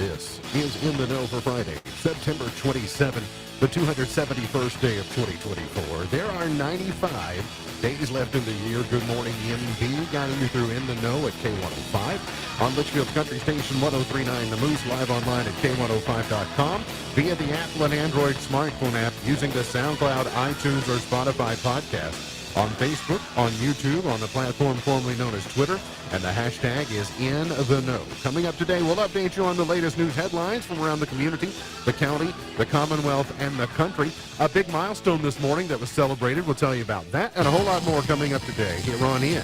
This is In the Know for Friday, September 27, the 271st day of 2024. There are 95 days left in the year. Good morning, MD. Guiding you through In the Know at K105. On Litchfield's Country Station 1039 The Moose, live online at K105.com. Via the Apple and Android smartphone app using the SoundCloud, iTunes, or Spotify podcast. On Facebook, on YouTube, on the platform formerly known as Twitter, and the hashtag is In the Know. Coming up today, we'll update you on the latest news headlines from around the community, the county, the Commonwealth, and the country. A big milestone this morning that was celebrated. We'll tell you about that and a whole lot more coming up today here on In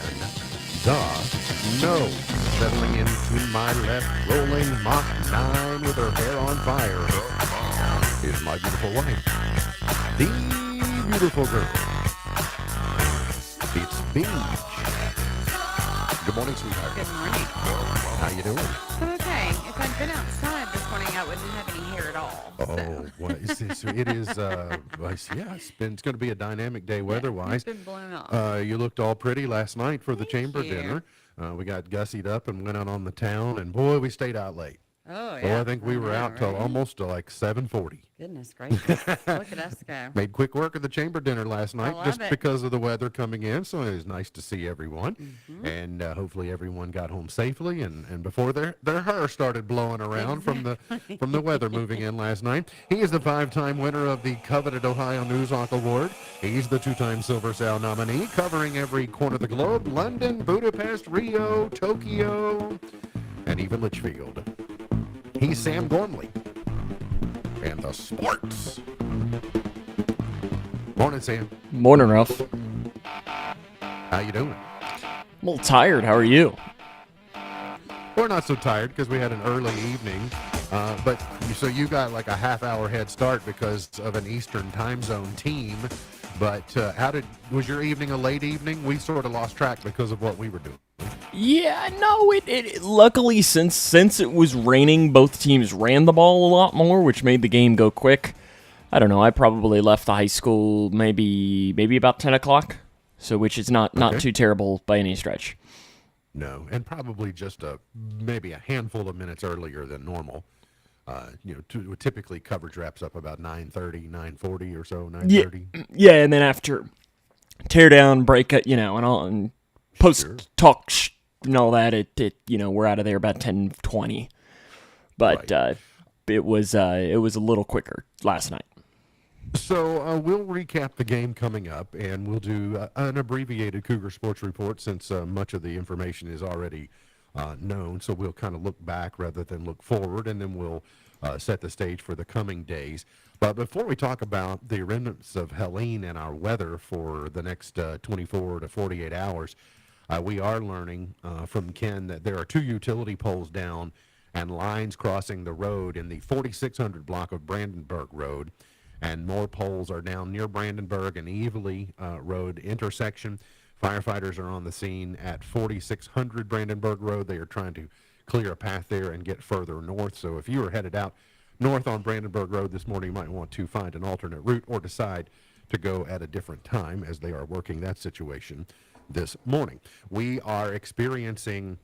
the Know. Settling into my left, rolling Mach 9 with her hair on fire. Is my beautiful wife, the beautiful girl. It's Beach. Good morning, sweetheart. Good morning. How you doing? I'm okay. If I'd been outside this morning, I wouldn't have any hair at all. Oh, well, it is, yeah, it's going to be a dynamic day weather-wise. It's been blown off. You looked all pretty last night for the Thank chamber you. dinner. We got gussied up and went out on the town, and boy, we stayed out late. Oh, Oh, yeah. I think we were out till almost like 7:40. Goodness gracious. Look at us go. Made quick work of the chamber dinner last night love just it. because of the weather coming in, so it was nice to see everyone. Mm-hmm. And hopefully everyone got home safely and before their hair started blowing around from the weather moving in last night. He is the 5-time winner of the coveted Ohio Newswalk Award. He's the 2-time Silver Sow nominee, covering every corner of the globe: London, Budapest, Rio, Tokyo, and even Litchfield. He's Sam Gormley. And the sports. Morning, Sam. Morning, Ralph. How you doing? I'm a little tired. How are you? We're not so tired because we had an early evening. But so you got like a half-hour head start because of an Eastern time zone team. But was your evening a late evening? We sort of lost track because of what we were doing. Yeah, no. It luckily since it was raining, both teams ran the ball a lot more, which made the game go quick. I don't know. I probably left the high school maybe about 10 o'clock, so which is not Okay. too terrible by any stretch. No, and probably just maybe a handful of minutes earlier than normal. Typically coverage wraps up about 9:30, 9:40 or so, 9:30. Yeah, and then after tear down, break it, and all, and post Sure. talk and all that, it we're out of there about 10:20. But Right. it was a little quicker last night. So we'll recap the game coming up, and we'll do an abbreviated Cougar Sports Report since much of the information is already known. So we'll kind of look back rather than look forward, and then we'll set the stage for the coming days. But before we talk about the remnants of Helene and our weather for the next 24 to 48 hours, we are learning from Ken that there are 2 utility poles down and lines crossing the road in the 4600 block of Brandenburg Road. And more poles are down near Brandenburg and Evely Road intersection. Firefighters are on the scene at 4600 Brandenburg Road. They are trying to clear a path there and get further north. So if you are headed out north on Brandenburg Road this morning, you might want to find an alternate route or decide to go at a different time as they are working that situation this morning. We are experiencing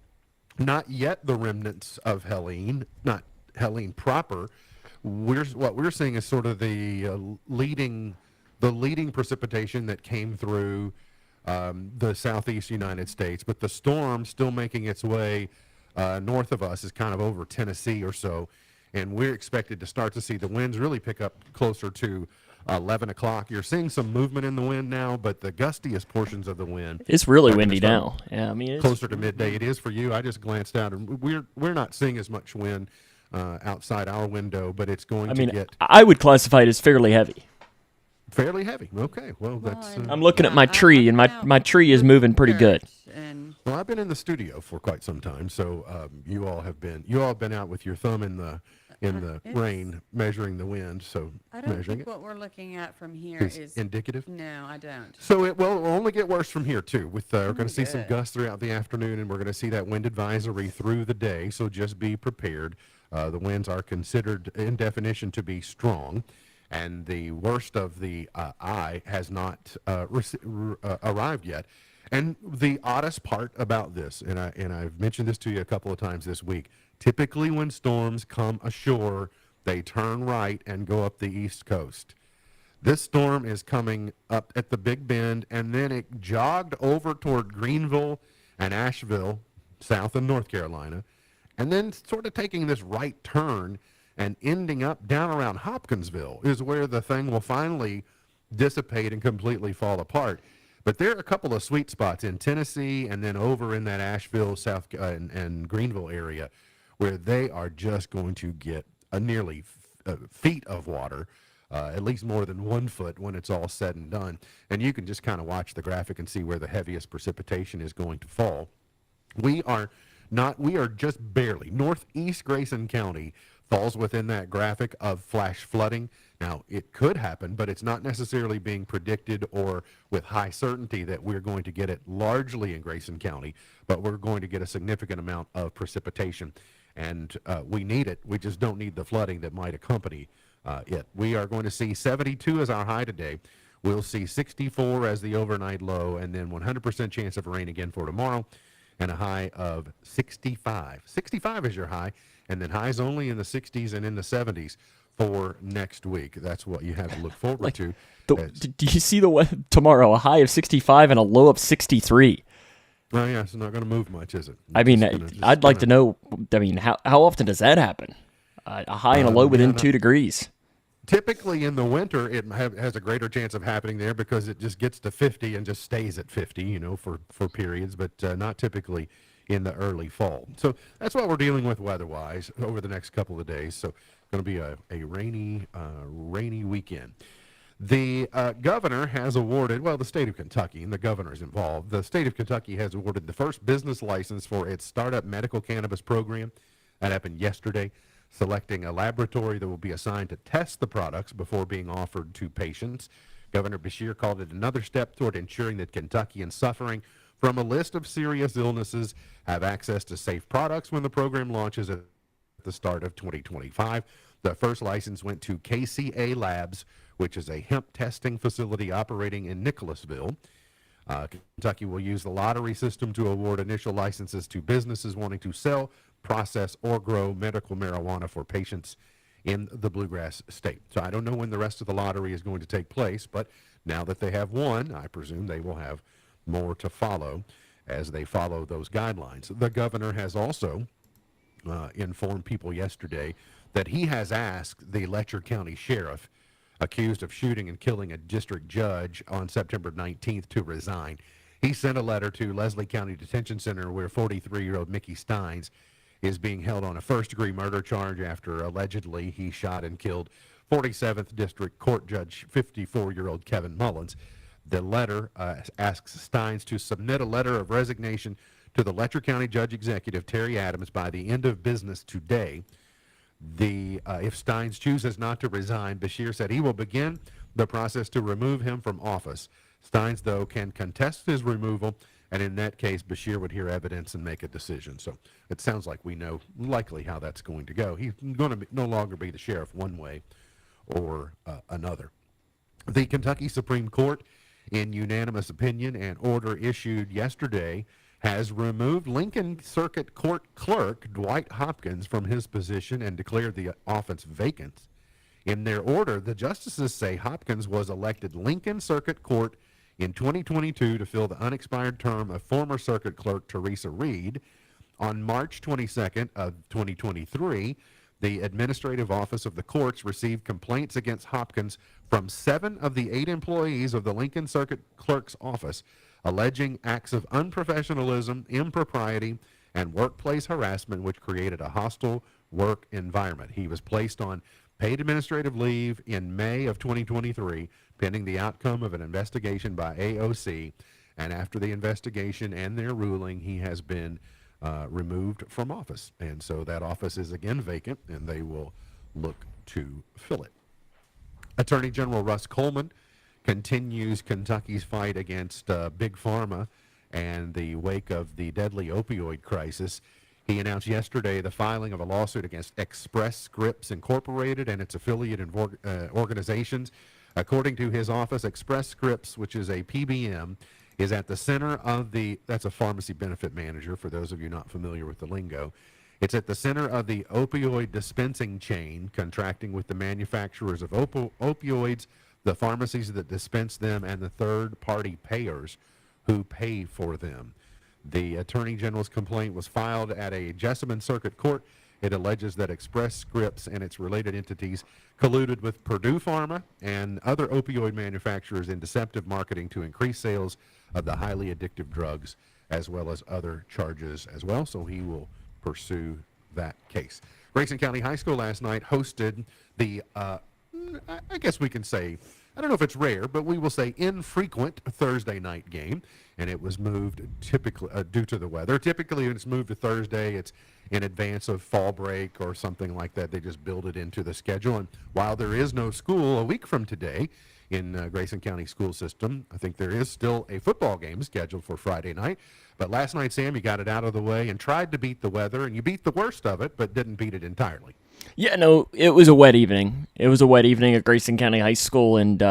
not yet the remnants of Helene, not Helene proper. What we're seeing is sort of the leading precipitation that came through the southeast United States, but the storm still making its way north of us is kind of over Tennessee or so, and we're expected to start to see the winds really pick up closer to 11 o'clock. You're seeing some movement in the wind now, but the gustiest portions of the wind It's really are gonna windy start now. Yeah, I mean, it's, closer to midday. It is for you. I just glanced out, and we're not seeing as much wind outside our window, but it's going I to mean, get I would classify it as fairly heavy. fairly heavy. Okay, well, that's... I'm looking at my tree, and my tree is moving pretty good. And well, I've been in the studio for quite some time, so you all have been out with your thumb in the It's- rain, measuring the wind, so I don't measuring think it what we're looking at from here is is. indicative. No, I don't. So it will only get worse from here, too. We're going to see some good. gusts throughout the afternoon, and we're going to see that wind advisory through the day, so just be prepared. The winds are considered in definition to be strong, and the worst of the eye has not arrived yet. And the oddest part about this, and I've mentioned this to you a couple of times this week, typically when storms come ashore, they turn right and go up the east coast. This storm is coming up at the Big Bend, and then it jogged over toward Greenville and Asheville, south of North Carolina, and then sort of taking this right turn and ending up down around Hopkinsville is where the thing will finally dissipate and completely fall apart. But there are a couple of sweet spots in Tennessee and then over in that Asheville, South and Greenville area where they are just going to get a nearly feet of water, at least more than 1 foot when it's all said and done. And you can just kind of watch the graphic and see where the heaviest precipitation is going to fall. We are just barely. Northeast Grayson County falls within that graphic of flash flooding. Now, it could happen, but it's not necessarily being predicted or with high certainty that we're going to get it largely in Grayson County, but we're going to get a significant amount of precipitation. And we need it. We just don't need the flooding that might accompany it. We are going to see 72 as our high today. We'll see 64 as the overnight low, and then 100% chance of rain again for tomorrow, and a high of 65. 65 is your high, and then highs only in the 60s and in the 70s for next week. That's what you have to look forward to. Do you see the weather tomorrow? A high of 65 and a low of 63. Oh, yeah, it's not going to move much, is it? I mean, I'd like to know, I mean, how often does that happen? A high and a low within 2 degrees. Typically in the winter, it has a greater chance of happening there because it just gets to 50 and just stays at 50, for periods, but not typically in the early fall. So that's what we're dealing with weather-wise over the next couple of days. So going to be a rainy weekend. The governor has awarded, the state of Kentucky, and the governor's involved. The state of Kentucky has awarded the first business license for its startup medical cannabis program. That happened yesterday, selecting a laboratory that will be assigned to test the products before being offered to patients. Governor Beshear called it another step toward ensuring that Kentuckians suffering from a list of serious illnesses have access to safe products when the program launches at the start of 2025. The first license went to KCA Labs, which is a hemp testing facility operating in Nicholasville. Kentucky will use the lottery system to award initial licenses to businesses wanting to sell, process, or grow medical marijuana for patients in the Bluegrass State. So I don't know when the rest of the lottery is going to take place, but now that they have one, I presume they will have more to follow as they follow those guidelines. The governor has also informed people yesterday that he has asked the Letcher County Sheriff, accused of shooting and killing a district judge on September 19th, to resign. He sent a letter to Leslie County Detention Center where 43-year-old Mickey Steins is being held on a first-degree murder charge after allegedly he shot and killed 47th District Court Judge 54-year-old Kevin Mullins. The letter asks Steins to submit a letter of resignation to the Letcher County Judge Executive Terry Adams by the end of business today. If Steins chooses not to resign, Beshear said he will begin the process to remove him from office. Steins, though, can contest his removal, and in that case, Beshear would hear evidence and make a decision. So it sounds like we know likely how that's going to go. He's going to no longer be the sheriff one way or another. The Kentucky Supreme Court, in unanimous opinion and order issued yesterday, has removed Lincoln Circuit Court Clerk Dwight Hopkins from his position and declared the office vacant. In their order, the justices say Hopkins was elected Lincoln Circuit Court in 2022 to fill the unexpired term of former Circuit Clerk Teresa Reed. On March 22nd of 2023, the Administrative Office of the Courts received complaints against Hopkins from 7 of the 8 employees of the Lincoln Circuit Clerk's office, alleging acts of unprofessionalism, impropriety, and workplace harassment which created a hostile work environment. He was placed on paid administrative leave in May of 2023, pending the outcome of an investigation by AOC. And after the investigation and their ruling, he has been removed from office. And so that office is again vacant, and they will look to fill it. Attorney General Russ Coleman continues Kentucky's fight against Big Pharma and the wake of the deadly opioid crisis. He announced yesterday the filing of a lawsuit against Express Scripts Incorporated and its affiliated organizations. According to his office, Express Scripts, which is a PBM, is at the center of that's a pharmacy benefit manager, for those of you not familiar with the lingo. It's at the center of the opioid dispensing chain, contracting with the manufacturers of opioids, the pharmacies that dispense them, and the third-party payers who pay for them. The Attorney General's complaint was filed at a Jessamine Circuit Court. It alleges that Express Scripts and its related entities colluded with Purdue Pharma and other opioid manufacturers in deceptive marketing to increase sales of the highly addictive drugs, as well as other charges as well. So he will pursue that case. Grayson County High School last night hosted the, I guess we can say, I don't know if it's rare, but we will say infrequent Thursday night game, and it was moved typically due to the weather. Typically, when it's moved to Thursday, it's in advance of fall break or something like that. They just build it into the schedule. And while there is no school a week from today in Grayson County school system, I think there is still a football game scheduled for Friday night. But last night, Sam, you got it out of the way and tried to beat the weather, and you beat the worst of it, but didn't beat it entirely. Yeah, no, it was a wet evening. It was a wet evening at Grayson County High School, and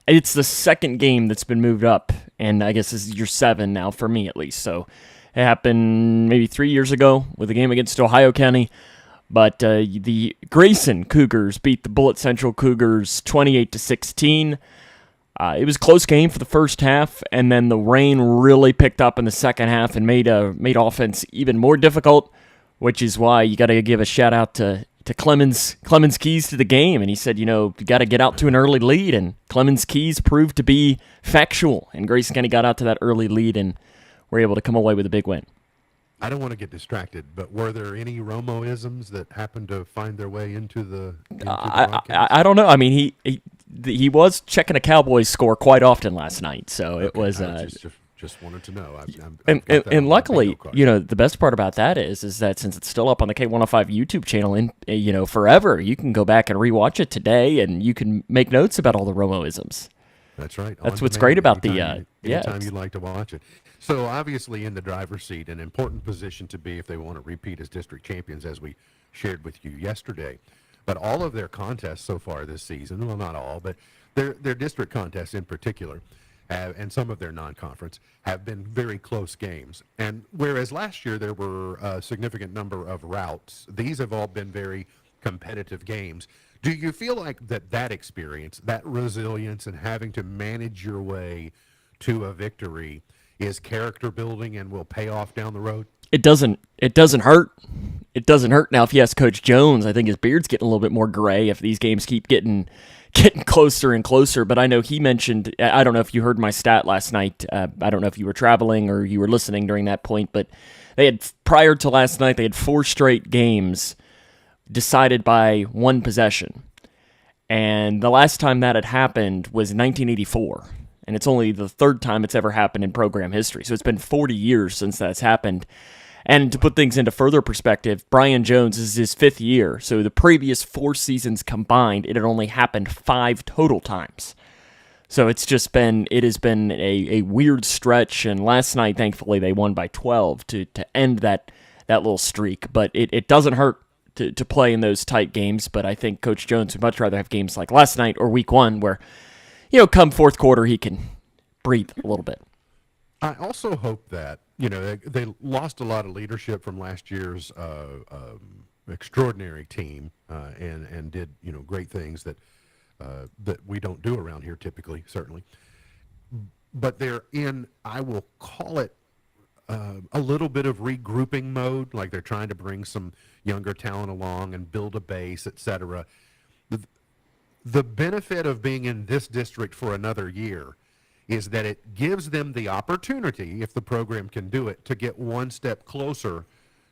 it's the second game that's been moved up, and I guess this is year 7 now for me at least. So it happened maybe 3 years ago with a game against Ohio County, but the Grayson Cougars beat the Bullitt Central Cougars 28-16. It was a close game for the first half, and then the rain really picked up in the second half and made offense even more difficult, which is why you got to give a shout out to Clemens Keys to the game. And he said, you got to get out to an early lead, and Clemens Keys proved to be factual, and Grayson County got out to that early lead and were able to come away with a big win. I don't want to get distracted, but were there any Romo-isms that happened to find their way into the broadcast? I don't know. I mean, he was checking a Cowboys score quite often last night, so it was. Just wanted to know. And luckily, the best part about that is that since it's still up on the K105 YouTube channel, and forever, you can go back and rewatch it today, and you can make notes about all the Romo-isms. That's right. That's what's great about anytime you'd like to watch it. So obviously in the driver's seat, an important position to be if they want to repeat as district champions, as we shared with you yesterday. But all of their contests so far this season, well, not all, but their district contests in particular, and some of their non-conference, have been very close games. And whereas last year there were a significant number of routes, these have all been very competitive games. Do you feel like that experience, that resilience, and having to manage your way to a victory is character building and will pay off down the road? It doesn't hurt. It doesn't hurt. Now, if you ask Coach Jones, I think his beard's getting a little bit more gray if these games keep getting closer and closer. But I know he mentioned, I don't know if you heard my stat last night. I don't know if you were traveling or you were listening during that point, but prior to last night, they had 4 straight games decided by one possession. And the last time that had happened was 1984. And it's only the 3rd time it's ever happened in program history. So it's been 40 years since that's happened. And to put things into further perspective, Brian Jones is his 5th year. So the previous 4 seasons combined, it had only happened 5 total times. So it has been a weird stretch. And last night, thankfully, they won by 12 to end that little streak. But it doesn't hurt to play in those tight games. But I think Coach Jones would much rather have games like last night or week 1 where, come 4th quarter, he can breathe a little bit. I also hope that, they lost a lot of leadership from last year's extraordinary team and did, great things that we don't do around here typically, certainly. But they're in, I will call it, a little bit of regrouping mode, like they're trying to bring some younger talent along and build a base, et cetera. The benefit of being in this district for another year is that it gives them the opportunity, if the program can do it, to get one step closer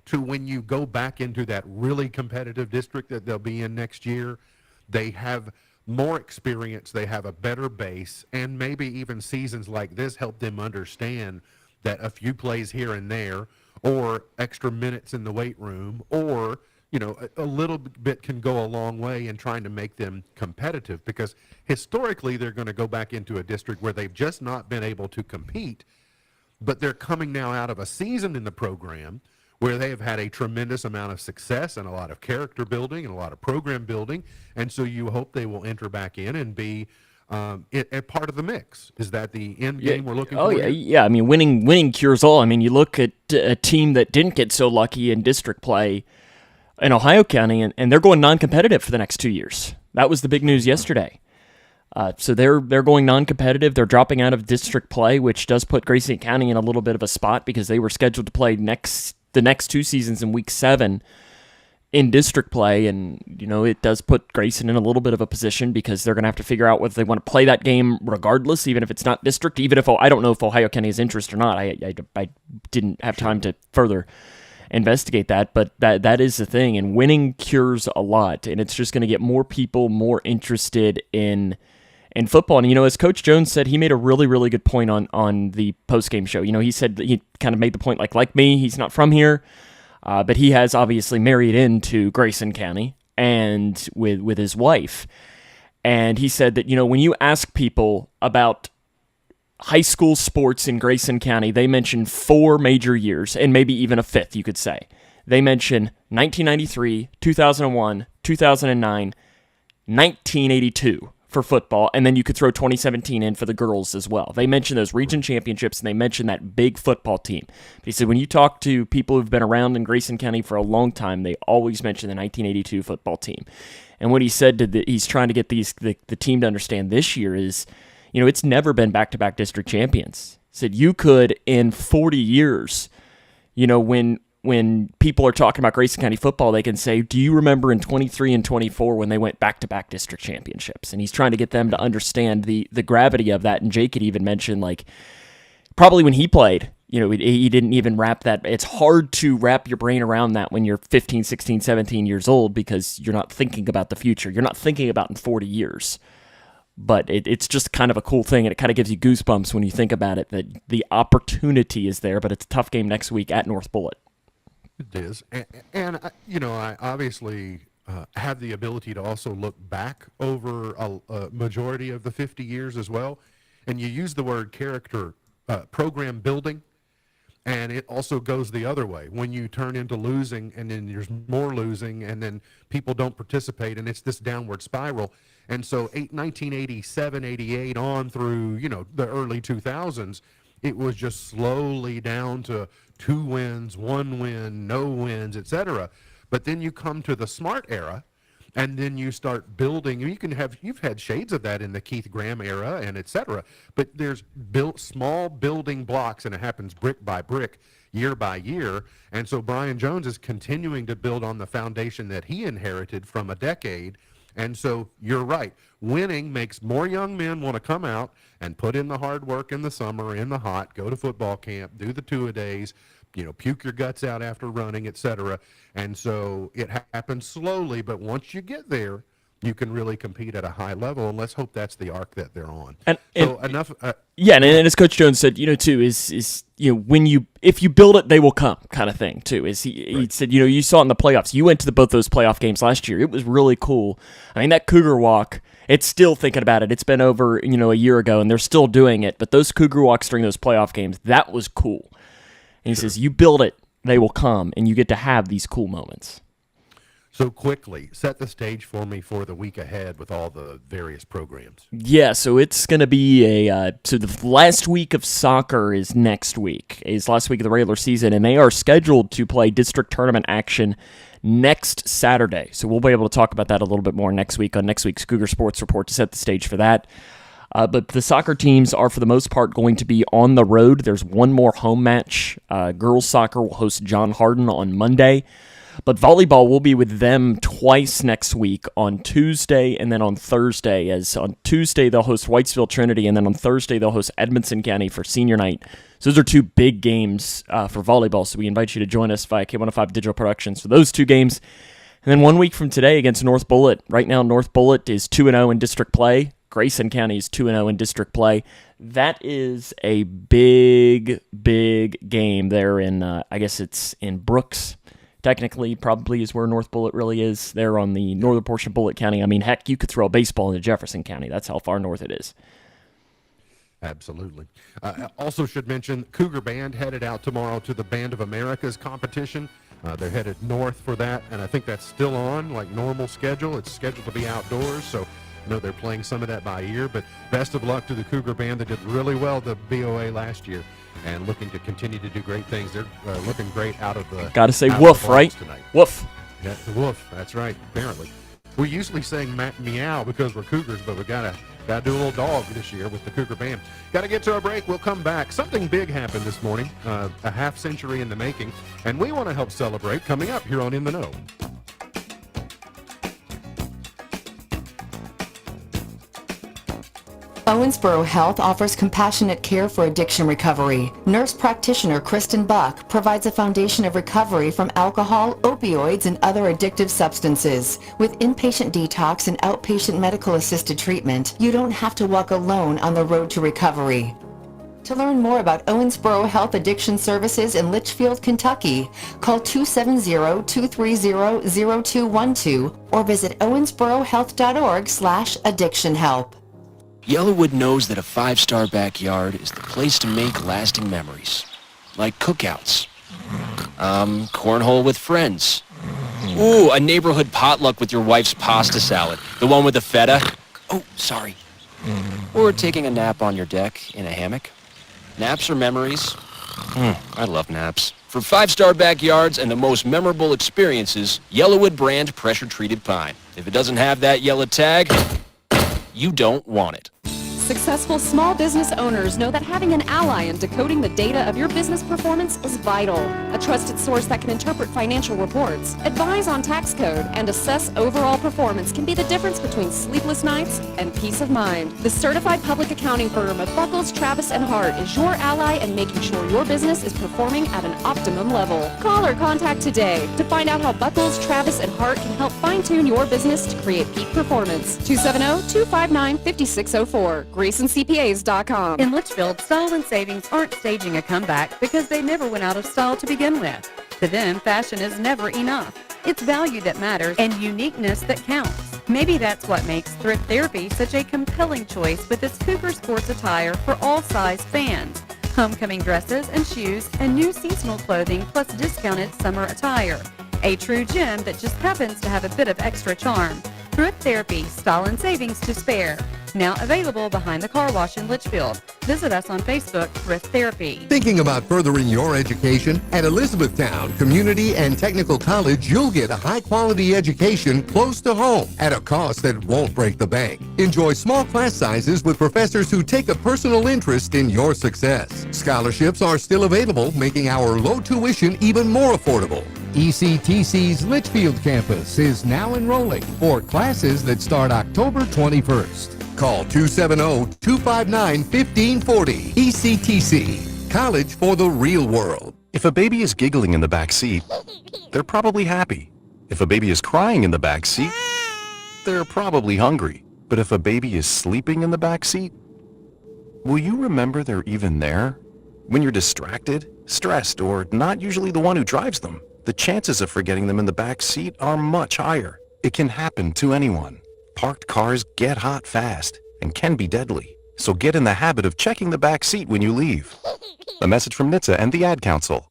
to when you go back into that really competitive district that they'll be in next year. They have more experience, they have a better base, and maybe even seasons like this help them understand that a few plays here and there, or extra minutes in the weight room, or a little bit can go a long way in trying to make them competitive, because historically they're going to go back into a district where they've just not been able to compete, but they're coming now out of a season in the program where they have had a tremendous amount of success and a lot of character building and a lot of program building, and so you hope they will enter back in and be it part of the mix? Is that the end game we're looking Oh for? yeah, here? yeah. I mean, winning cures all. I mean, you look at a team that didn't get so lucky in district play in Ohio County, and they're going non-competitive for the next 2 years. That was the big news yesterday. So they're going non-competitive. They're dropping out of district play, which does put Grayson County in a little bit of a spot because they were scheduled to play the next 2 seasons in week 7 in district play, and it does put Grayson in a little bit of a position because they're going to have to figure out whether they want to play that game regardless, even if it's not district. Even if I don't know if Ohio County has interest or not. I didn't have time to further investigate that, but that is the thing, and winning cures a lot, and it's just going to get more people more interested in football. And as Coach Jones said, he made a really, really good point on the post-game show. He said that he kind of made the point like me, he's not from here, but he has obviously married into Grayson County and with his wife. And he said that when you ask people about high school sports in Grayson County, they mention 4 major years, and maybe even a 5th, you could say. They mention 1993, 2001, 2009, 1982 for football, and then you could throw 2017 in for the girls as well. They mention those region championships, and they mention that big football team. He said when you talk to people who've been around in Grayson County for a long time, they always mention the 1982 football team. And what he said he's trying to get the team to understand this year is, it's never been back-to-back district champions. Said you could, in 40 years, when people are talking about Grayson County football, they can say, do you remember in 23 and 24 when they went back-to-back district championships? And he's trying to get them to understand the gravity of that. And Jake had even mentioned, probably when he played, he didn't even wrap that. It's hard to wrap your brain around that when you're 15, 16, 17 years old because you're not thinking about the future. You're not thinking about in 40 years. But it's just kind of a cool thing, and it kind of gives you goosebumps when you think about it, that the opportunity is there, but it's a tough game next week at North Bullitt. It is. And I obviously have the ability to also look back over a majority of the 50 years as well. And you use the word character program building, and it also goes the other way. When you turn into losing, and then there's more losing, and then people don't participate, and it's this downward spiral. And so 1987, 88 on through, the early 2000s, it was just slowly down to 2 wins, 1 win, no wins, etc. But then you come to the smart era, and then you start building. You've had shades of that in the Keith Graham era, and etc. But there's small building blocks, and it happens brick by brick, year by year. And so Brian Jones is continuing to build on the foundation that he inherited from a decade. And so you're right. Winning makes more young men want to come out and put in the hard work in the summer, in the hot, go to football camp, do the 2-a-days, puke your guts out after running, etc. And so it happens slowly, but once you get there, you can really compete at a high level, and let's hope that's the arc that they're on. And enough. And as Coach Jones said, too, is if you build it, they will come, kind of thing, too. He said, you saw it in the playoffs. You went to both those playoff games last year. It was really cool. I mean, that Cougar Walk. It's still thinking about it. It's been over, a year ago, and they're still doing it. But those Cougar Walks during those playoff games, that was cool. And he says, you build it, they will come, and you get to have these cool moments. So quickly, set the stage for me for the week ahead with all the various programs. Yeah, so it's going to be so the last week of soccer is next week. Is last week of the regular season, and they are scheduled to play district tournament action next Saturday. So we'll be able to talk about that a little bit more next week on next week's Cougar Sports Report to set the stage for that. But the soccer teams are, for the most part, going to be on the road. There's one more home match. Girls soccer will host John Hardin on Monday. But volleyball will be with them twice next week, on Tuesday and then on Thursday. As on Tuesday, they'll host Whitesville Trinity, and then on Thursday, they'll host Edmondson County for senior night. So those are 2 big games for volleyball, so we invite you to join us via K105 Digital Productions for those 2 games. And then 1 week from today against North Bullitt. Right now, North Bullitt is 2-0 in district play. Grayson County is 2-0 in district play. That is a big, big game there in, I guess it's in Brooks. Technically, probably is where North Bullitt really is. They're on the northern portion of Bullitt County. I mean, heck, you could throw a baseball into Jefferson County. That's how far north it is. Absolutely. Also should mention, Cougar Band headed out tomorrow to the Band of America's competition. They're headed north for that, and I think that's still on, like normal schedule. It's scheduled to be outdoors, so I know they're playing some of that by ear, but best of luck to the Cougar band. They did really well at the BOA last year and looking to continue to do great things. They're looking great out of the Gotta say out of the woof, blocks right? tonight. Woof. Yeah, the wolf. That's right. Apparently, we're usually saying meow because we're Cougars, but we gotta do a little dog this year with the Cougar band. Got to get to a break. We'll come back. Something big happened this morning, a half century in the making, and we want to help celebrate. Coming up here on In the Know. Owensboro Health offers compassionate care for addiction recovery. Nurse practitioner Kristen Buck provides a foundation of recovery from alcohol, opioids, and other addictive substances. With inpatient detox and outpatient medical assisted treatment, you don't have to walk alone on the road to recovery. To learn more about Owensboro Health Addiction Services in Litchfield, Kentucky, call 270-230-0212 or visit owensborohealth.org/addictionhelp. Yellowwood knows that a five-star backyard is the place to make lasting memories. Like cookouts. Cornhole with friends. Ooh, a neighborhood potluck with your wife's pasta salad. The one with the feta. Oh, sorry. Or taking a nap on your deck in a hammock. Naps are memories. I love naps. For five-star backyards and the most memorable experiences, Yellowwood brand pressure-treated pine. If it doesn't have that yellow tag, you don't want it. Successful small business owners know that having an ally in decoding the data of your business performance is vital. A trusted source that can interpret financial reports, advise on tax code, and assess overall performance can be the difference between sleepless nights and peace of mind. The certified public accounting firm of Buckles, Travis & Hart is your ally in making sure your business is performing at an optimum level. Call or contact today to find out how Buckles, Travis & Hart can help fine-tune your business to create peak performance. 270-259-5604. GreasonCPAs.com. In Litchfield, Style and Savings aren't staging a comeback because they never went out of style to begin with. To them, fashion is never enough. It's value that matters and uniqueness that counts. Maybe that's what makes Thrift Therapy such a compelling choice with its Cougar sports attire for all size fans. Homecoming dresses and shoes and new seasonal clothing plus discounted summer attire. A true gem that just happens to have a bit of extra charm. Thrift Therapy, Style and Savings to spare. Now available behind the car wash in Litchfield. Visit us on Facebook, Thrift Therapy. Thinking about furthering your education? At Elizabethtown Community and Technical College, you'll get a high-quality education close to home at a cost that won't break the bank. Enjoy small class sizes with professors who take a personal interest in your success. Scholarships are still available, making our low tuition even more affordable. ECTC's Litchfield campus is now enrolling for classes that start October 21st. Call 270-259-1540. ECTC, College for the Real World. If a baby is giggling in the back seat, they're probably happy. If a baby is crying in the back seat, they're probably hungry. But if a baby is sleeping in the back seat, will you remember they're even there? When you're distracted, stressed, or not usually the one who drives them, the chances of forgetting them in the back seat are much higher. It can happen to anyone. Parked cars get hot fast and can be deadly. So get in the habit of checking the back seat when you leave. A message from NHTSA and the Ad Council.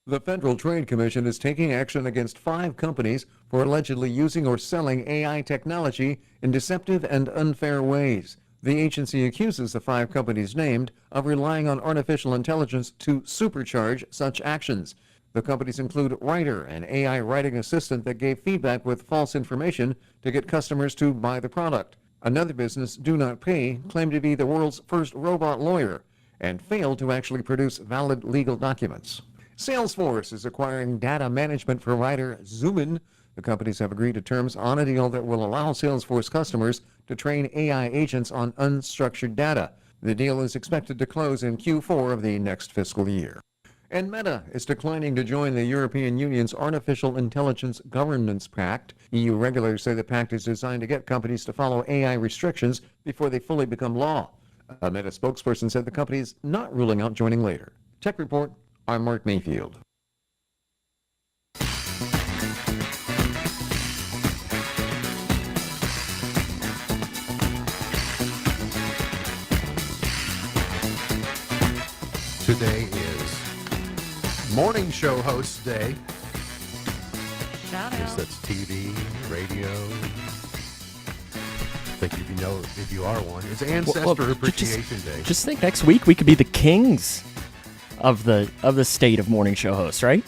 The Federal Trade Commission is taking action against 5 companies for allegedly using or selling AI technology in deceptive and unfair ways. The agency accuses the 5 companies named of relying on artificial intelligence to supercharge such actions. The companies include Writer, an AI writing assistant that gave feedback with false information to get customers to buy the product. Another business, Do Not Pay, claimed to be the world's first robot lawyer and failed to actually produce valid legal documents. Salesforce is acquiring data management provider Zoomin. The companies have agreed to terms on a deal that will allow Salesforce customers to train AI agents on unstructured data. The deal is expected to close in Q4 of the next fiscal year. And Meta is declining to join the European Union's Artificial Intelligence Governance Pact. EU regulators say the pact is designed to get companies to follow AI restrictions before they fully become law. A Meta spokesperson said the company is not ruling out joining later. Tech Report, I'm Mark Mayfield. Today is Morning Show Host Day. Shout I guess out. that's TV, radio. think if you are one. It's Ancestor Well, Appreciation Day. Just think, next week we could be the kings of the state of morning show hosts, right?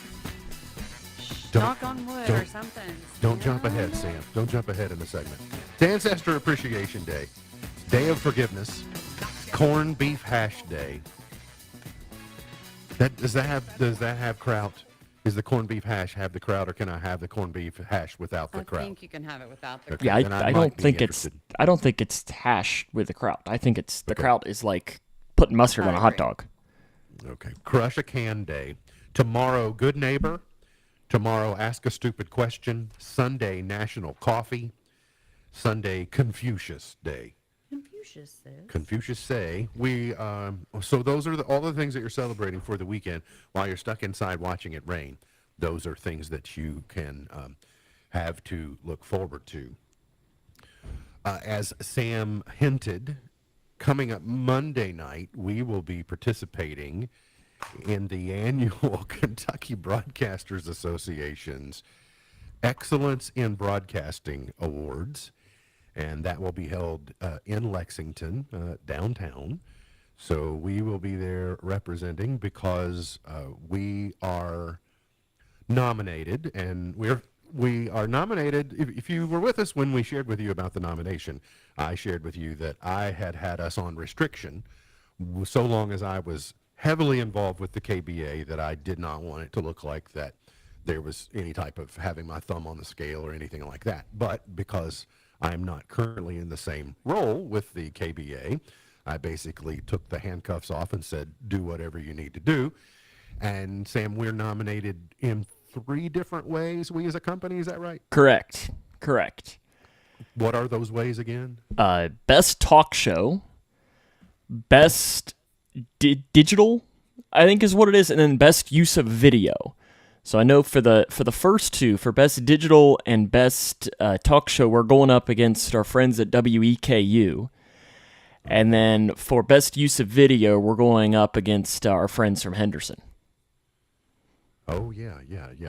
Don't- Knock on wood don't- or something. Don't jump ahead, Sam. Don't jump ahead in the segment. It's Ancestor Appreciation Day, Day of Forgiveness, Corned Beef Hash Day. Does that have kraut? Is the corned beef hash have the kraut, or can I have the corned beef hash without the I kraut? think you can have it without the Okay. Yeah, then I I might don't be think interested. I don't think it's hash with the kraut. I think it's the Okay. kraut is like putting mustard I on a hot agree. dog. Okay. Crush a Can Day. Tomorrow, Good Neighbor. Tomorrow, Ask a Stupid Question. Sunday, National Coffee. Sunday, Confucius Day. Confucius says. Confucius say so those are all the things that you're celebrating for the weekend while you're stuck inside watching it rain. Those are things that you can have to look forward to. As Sam hinted, coming up Monday night, we will be participating in the annual Kentucky Broadcasters Association's Excellence in Broadcasting Awards. And that will be held in Lexington, downtown. So we will be there representing because we are nominated, and we are nominated. If you were with us when we shared with you about the nomination, I shared with you that I had us on restriction so long as I was heavily involved with the KBA that I did not want it to look like that there was any type of having my thumb on the scale or anything like that. But because I'm not currently in the same role with the KBA, I basically took the handcuffs off and said, do whatever you need to do. And Sam, we're nominated in 3 different ways, we as a company, is that right? Correct. What are those ways again? Best talk show, best digital, I think is what it is, and then best use of video. So I know for the first 2, for best digital and best talk show, we're going up against our friends at WEKU. And then for best use of video, we're going up against our friends from Henderson. Oh, yeah.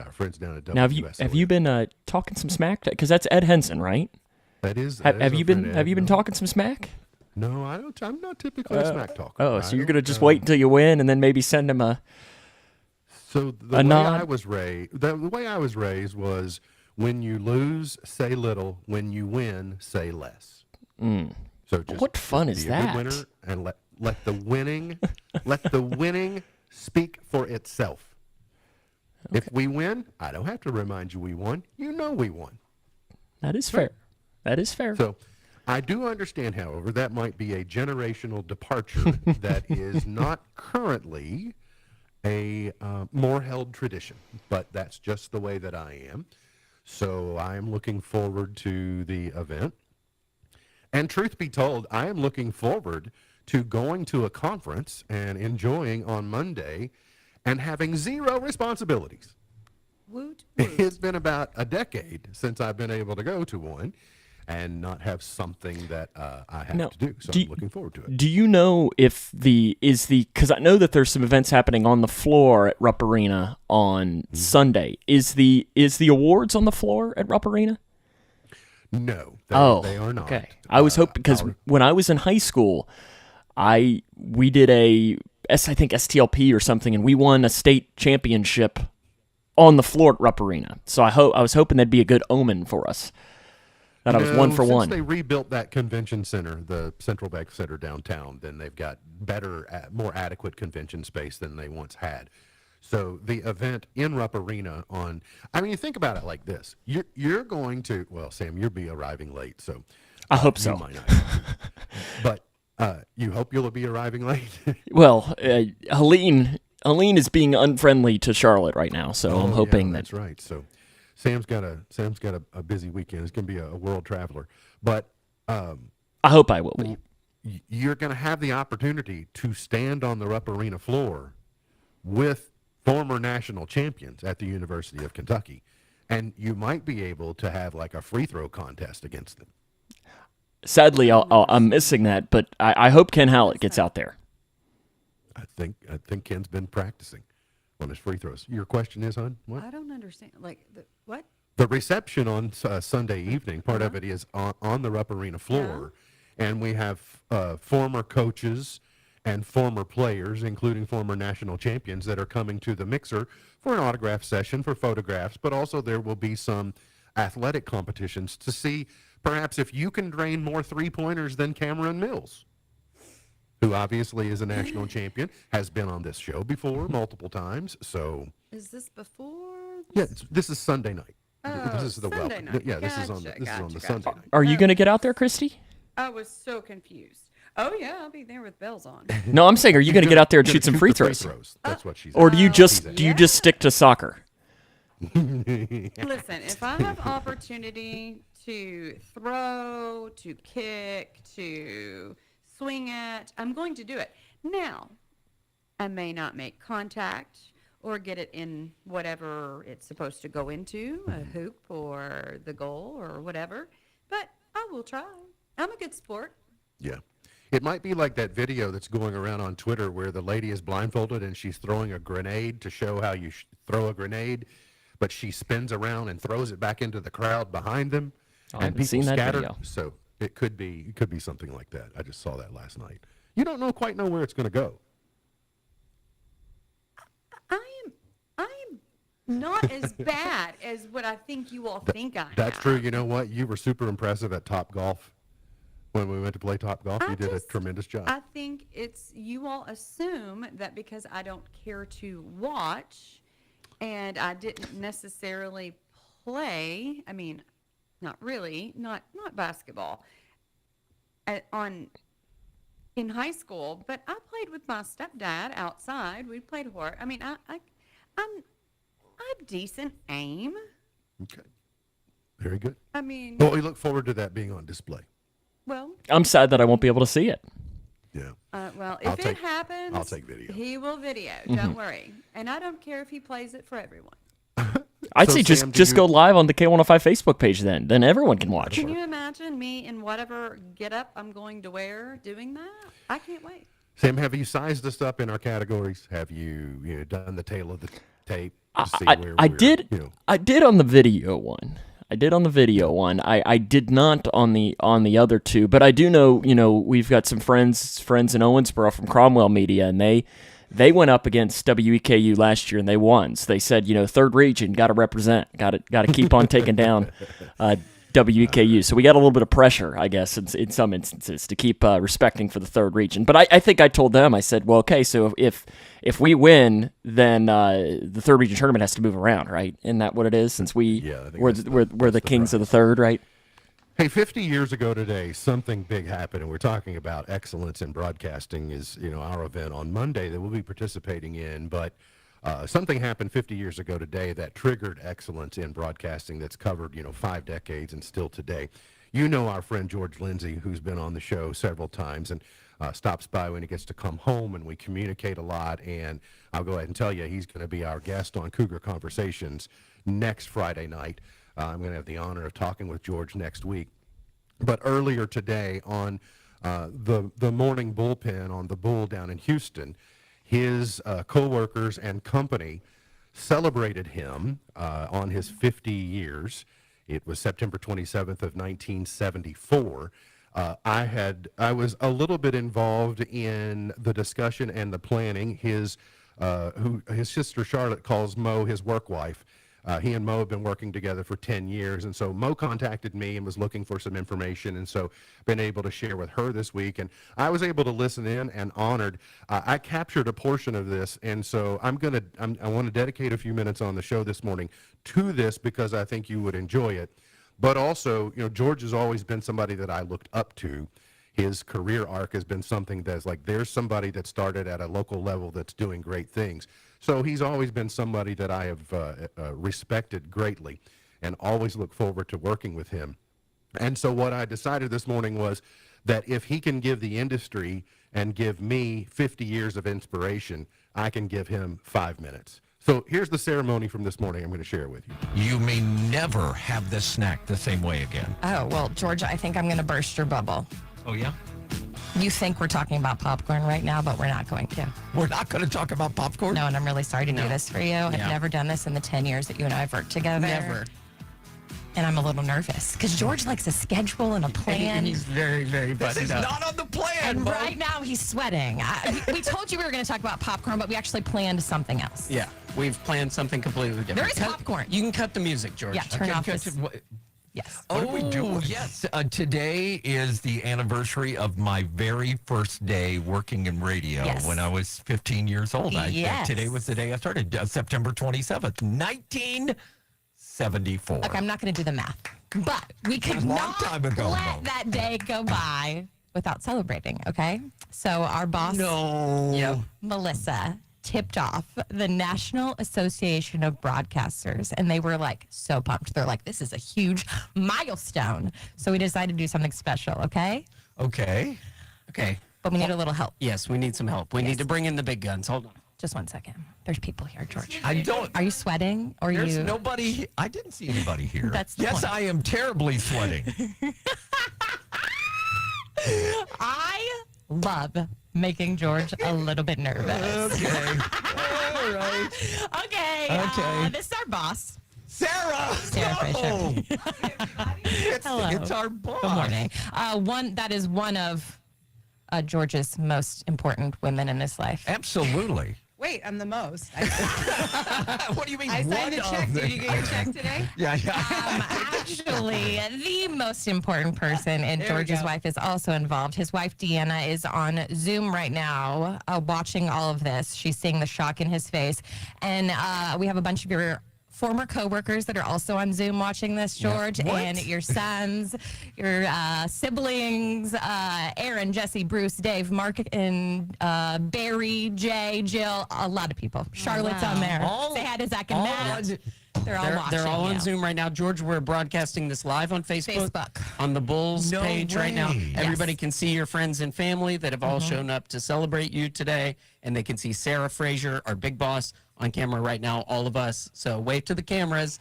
Our friends down at WSON. Now, have you been talking some smack? Because that's Ed Henson, right? That is. Have you been talking some smack? No, I don't. I'm not typically a smack talker. Oh, so you're gonna just wait until you win and then maybe send him a. So the way nod? I was raised, the way I was raised was when you lose, say little. When you win, say less. So just What fun just is be a good that? winner and let the winning speak for itself. If we win, I don't have to remind you we won. You know we won. That is fair. That is fair. So I do understand, however, that might be a generational departure that is not currently a more held tradition, but that's just the way that I am. So I am looking forward to the event. And truth be told, I am looking forward to going to a conference and enjoying on Monday and having 0 responsibilities. Woot, woot. It's been about a decade since I've been able to go to one and not have something that I have Now, to do. So do I'm you- looking forward to it. Do you know if because I know that there's some events happening on the floor at Rupp Arena on Sunday. Is the awards on the floor at Rupp Arena? No, they are not. Okay. I was hoping because when I was in high school, we did I think STLP or something, and we won a state championship on the floor at Rupp Arena. So I was hoping that'd be a good omen for us. That I was 1 for since 1. they rebuilt that convention center, the Central Bank Center downtown, then they've got better, more adequate convention space than they once had. So the event in Rupp Arena you think about it like this. You're going to, well, Sam, you'll be arriving late, so. I hope You so. might not. But you hope you'll be arriving late? Well, Helene is being unfriendly to Charlotte right now, so I'm Oh, hoping yeah, that that's right. So Sam's got a busy weekend. He's going to be a world traveler. But I hope I will be. you're going to have the opportunity to stand on the Rupp Arena floor with former national champions at the University of Kentucky, and you might be able to have like a free throw contest against them. Sadly, I'm missing that, but I hope Ken Hallett gets out there. I think Ken's been practicing on his free throws. Your question is, hon? What? I don't understand. Like, what? The reception on Sunday evening, part of it is on the Rupp Arena floor, and we have former coaches and former players, including former national champions, that are coming to the mixer for an autograph session, for photographs, but also there will be some athletic competitions to see perhaps if you can drain more three-pointers than Cameron Mills, who obviously is a national champion, has been on this show before multiple times. So Is this before? yeah, this is Sunday night. Oh, This is the Sunday welcome. night. Yeah, this is on the Gotcha. Sunday night. Are you going to get out there, Christy? I was so confused. Oh yeah, I'll be there with bells on. No, I'm saying, are you going to get out there and Gonna shoot some shoot free the throws? That's what she's. Or do you just yeah. stick to soccer? Listen, if I have opportunity to throw, to kick, to swing at, I'm going to do it. Now, I may not make contact or get it in whatever it's supposed to go into, a hoop or the goal or whatever, but I will try. I'm a good sport. Yeah. It might be like that video that's going around on Twitter where the lady is blindfolded and she's throwing a grenade to show how you throw a grenade, but she spins around and throws it back into the crowd behind them, I and haven't people seen that scatter. video. So it could be something like that. I just saw that last night. You don't quite know where it's going to go. I am not as bad as what I think you all think I am. That's true. You know what? You were super impressive at Top Golf when we went to play Top Golf. You did a tremendous job. I think it's you all assume that because I don't care to watch and I didn't necessarily play, I mean, not really, not basketball in high school, but I played with my stepdad outside. We played horse. I mean, I have decent aim. Okay. Very good. I mean, Well, we look forward to that being on display. well, I'm sad that I won't be able to see it. Yeah. well, I'll if take- it happens, I'll take video. He will video. Don't worry. And I don't care if he plays it for everyone. I'd So, say Sam, do just you- go live on the K105 Facebook page then. Then everyone can watch. Can you imagine me in whatever getup I'm going to wear doing that? I can't wait. Sam, have you sized us up in our categories? Have you done the tail of the tape to see I where we're, did. you know? I did on the video one. I did not on the other two, but I do know, we've got some friends in Owensboro from Cromwell Media, and they went up against WEKU last year and they won. So they said, third region, got to represent, got to keep on taking down WEKU. So we got a little bit of pressure, I guess, in some instances to keep respecting for the third region. But I think I told them, I said, well, okay, so if we win, then the third region tournament has to move around, right? Isn't that what it is? Since we're the kings of the third, right? Hey, 50 years ago today, something big happened, and we're talking about excellence in broadcasting is, our event on Monday that we'll be participating in. But something happened 50 years ago today that triggered excellence in broadcasting that's covered, 5 decades and still today. You know our friend George Lindsay, who's been on the show several times and stops by when he gets to come home, and we communicate a lot. And I'll go ahead and tell you, he's going to be our guest on Cougar Conversations next Friday night. I'm going to have the honor of talking with George next week. But earlier today on the morning bullpen on the Bull down in Houston, his co-workers and company celebrated him on his 50 years. It was September 27th of 1974. I was a little bit involved in the discussion and the planning. His sister Charlotte calls Mo his work wife. He and Mo have been working together for 10 years, and so Mo contacted me and was looking for some information, and so been able to share with her this week, and I was able to listen in and honored. I captured a portion of this, and so I want to dedicate a few minutes on the show this morning to this because I think you would enjoy it. But also, George has always been somebody that I looked up to. His career arc has been something that's like, there's somebody that started at a local level that's doing great things. So he's always been somebody that I have respected greatly and always look forward to working with him. And so what I decided this morning was that if he can give the industry and give me 50 years of inspiration, I can give him 5 minutes. So here's the ceremony from this morning I'm going to share with you. You may never have this snack the same way again. Oh, well, George, I think I'm going to burst your bubble. Oh, yeah? You think we're talking about popcorn right now, but we're not going to. We're not going to talk about popcorn? No, and I'm really sorry to do this for you. I've never done this in the 10 years that you and I have worked together. Never. and I'm a little nervous because George likes a schedule and a plan. He's very, very This is buttoned up. not on the plan, And Mo. right now he's sweating. We told you we were going to talk about popcorn, but we actually planned something else. Yeah, we've planned something completely different. There is Cut- popcorn. You can cut the music, George. Yeah, turn off this. Yes. What are we doing? Yes, today is the anniversary of my very first day working in radio Yes. when I was 15 years old. Yes. Today was the day I started, September 27th, 1974. Okay, I'm not going to do the math, but we could Long not time ago, let Mo. that day go by without celebrating, okay? So our boss, Melissa, tipped off the National Association of Broadcasters, and they were like so pumped. They're like, this is a huge milestone. So we decided to do something special, okay? Okay. Okay. But we need a little help. Yes, we need some help. We need to bring in the big guns. Hold on. Just 1 second. There's people here, George. I don't. Are you sweating? Or There's you? nobody. I didn't see anybody here. That's the yes, point. I am terribly sweating. I love making George a little bit nervous. Okay. All right. Okay. This is our boss. Sarah. Sarah Fisher. Hello. It's our boss. Good morning. That is one of George's most important women in his life. Absolutely. Wait, I'm the most. What do you mean? I signed a one check. of Did them? you get your check today? Yeah. Actually, the most important person, and There we George's go. wife is also involved. His wife, Deanna, is on Zoom right now watching all of this. She's seeing the shock in his face. And we have a bunch of your former coworkers that are also on Zoom watching this, George, What? and your sons, your siblings, Aaron, Jesse, Bruce, Dave, Mark, and Barry, Jay, Jill, a lot of people. Charlotte's on there. Say hi to Zach and Matt. They're all watching. They're all on you. Zoom right now. George, we're broadcasting this live on Facebook. On the Bulls No page right now. way. Everybody Yes. can see your friends and family that have all shown up to celebrate you today. And they can see Sarah Fraser, our big boss, on camera right now, all of us. So wave to the cameras.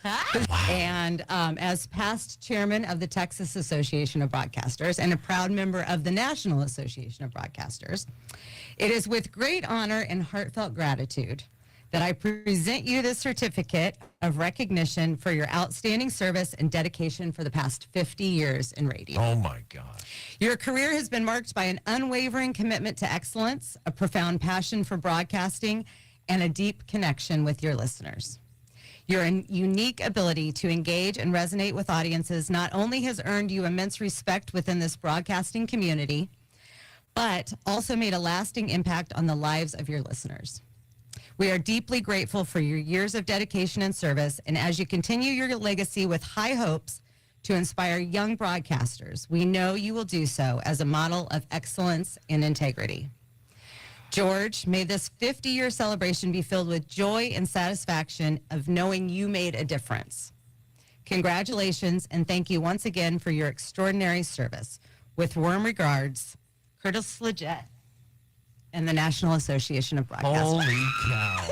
And as past chairman of the Texas Association of Broadcasters and a proud member of the National Association of Broadcasters, it is with great honor and heartfelt gratitude that I present you this certificate of recognition for your outstanding service and dedication for the past 50 years in radio. Oh my God. Your career has been marked by an unwavering commitment to excellence, a profound passion for broadcasting, and a deep connection with your listeners. Your unique ability to engage and resonate with audiences not only has earned you immense respect within this broadcasting community, but also made a lasting impact on the lives of your listeners. We are deeply grateful for your years of dedication and service, and as you continue your legacy with high hopes to inspire young broadcasters, we know you will do so as a model of excellence and integrity. George, may this 50-year celebration be filled with joy and satisfaction of knowing you made a difference. Congratulations, and thank you once again for your extraordinary service. With warm regards, Curtis Leggett and the National Association of Broadcasters. Holy cow.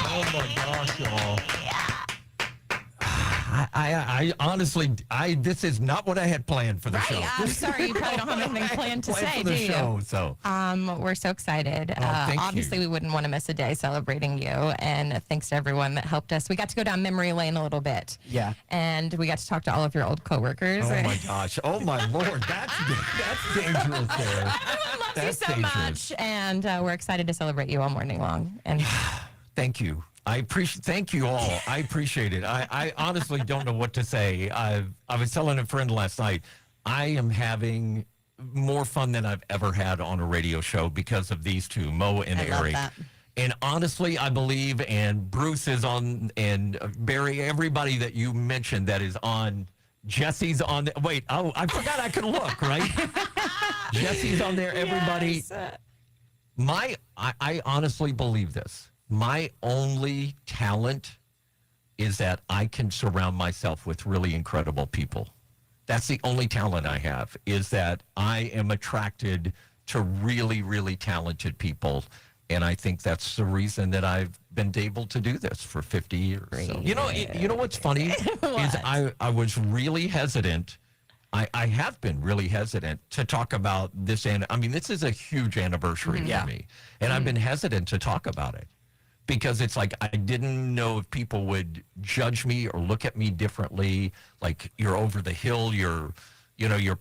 Oh my gosh, y'all. I honestly, this is not what I had planned for the show. I'm sorry, you probably don't have anything planned to say, for do the you? show, so. We're so excited. thank Obviously, you. we wouldn't want to miss a day celebrating you. And thanks to everyone that helped us. We got to go down memory lane a little bit. Yeah. And we got to talk to all of your old coworkers. Oh my gosh. Oh my Lord. That's dangerous there. Everyone loves That's you so dangerous. much. And we're excited to celebrate you all morning long. And Thank you. Thank you all. I appreciate it. I honestly don't know what to say. I was telling a friend last night, I am having more fun than I've ever had on a radio show because of these two, Mo and I love Eric. that. And honestly, I believe, and Bruce is on, and Barry, everybody that you mentioned that is on, Jesse's on. Wait, oh, I forgot I could look, right? Jesse's on there, everybody. Yes. I honestly believe this. My only talent is that I can surround myself with really incredible people. That's the only talent I have, is that I am attracted to really, really talented people. And I think that's the reason that I've been able to do this for 50 years. So, you know what's funny is I was really hesitant. I have been really hesitant to talk about this. And I mean, this is a huge anniversary for me. And I've been hesitant to talk about it. because it's like I didn't know if people would judge me or look at me differently. Like, you're over the hill, you're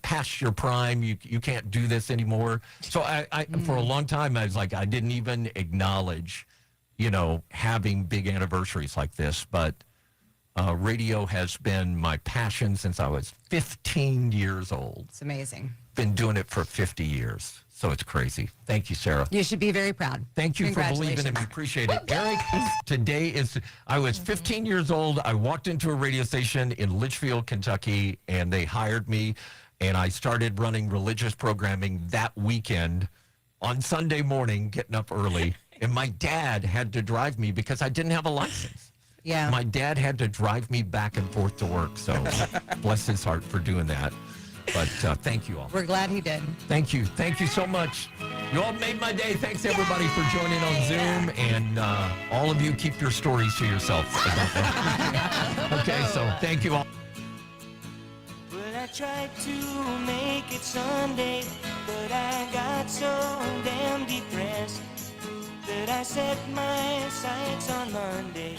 past your prime, you can't do this anymore. So I for a long time, I was like, I didn't even acknowledge, having big anniversaries like this. But radio has been my passion since I was 15 years old. It's amazing. Been doing it for 50 years. So it's crazy. Thank you, Sarah. You should be very proud. Thank you for believing in me. Appreciate it. Eric, I was 15 years old. I walked into a radio station in Litchfield, Kentucky, and they hired me. And I started running religious programming that weekend on Sunday morning, getting up early. And my dad had to drive me because I didn't have a license. Yeah. My dad had to drive me back and forth to work. So bless his heart for doing that. But thank you all. We're glad he did. Thank you. Thank you so much. You all made my day. Thanks, everybody, for joining on Zoom. And all of you, keep your stories to yourself about that. Okay, so thank you all. Well, I tried to make it Sunday, but I got so damn depressed that I set my sights on Monday,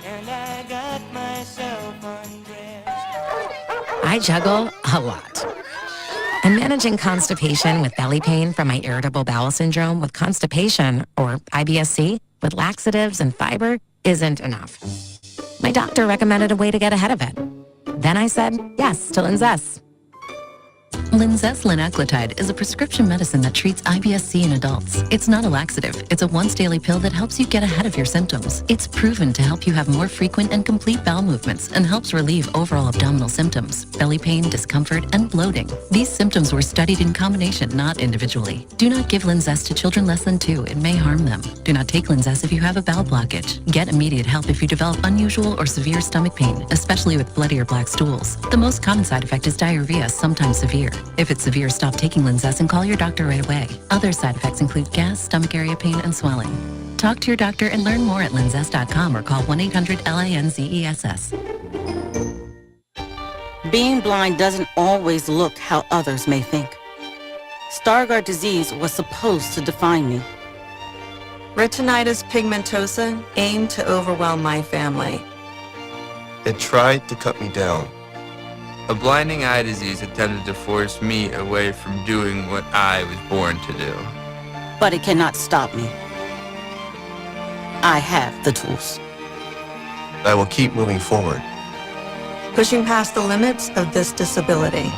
and I got myself undressed. I juggle a lot. And managing constipation with belly pain from my irritable bowel syndrome with constipation, or IBS-C, with laxatives and fiber isn't enough. My doctor recommended a way to get ahead of it. Then I said yes to Linzess. Linzess linaclotide is a prescription medicine that treats IBS-C in adults. It's not a laxative. It's a once-daily pill that helps you get ahead of your symptoms. It's proven to help you have more frequent and complete bowel movements and helps relieve overall abdominal symptoms, belly pain, discomfort, and bloating. These symptoms were studied in combination, not individually. Do not give Linzess to children less than 2. It may harm them. Do not take Linzess if you have a bowel blockage. Get immediate help if you develop unusual or severe stomach pain, especially with bloody or black stools. The most common side effect is diarrhea, sometimes severe. If it's severe, stop taking Linzess and call your doctor right away. Other side effects include gas, stomach area pain, and swelling. Talk to your doctor and learn more at linzess.com or call 1-800-LINZESS. Being blind doesn't always look how others may think. Stargardt disease was supposed to define me. Retinitis pigmentosa aimed to overwhelm my family. It tried to cut me down. A blinding eye disease attempted to force me away from doing what I was born to do. But it cannot stop me. I have the tools. I will keep moving forward. Pushing past the limits of this disability.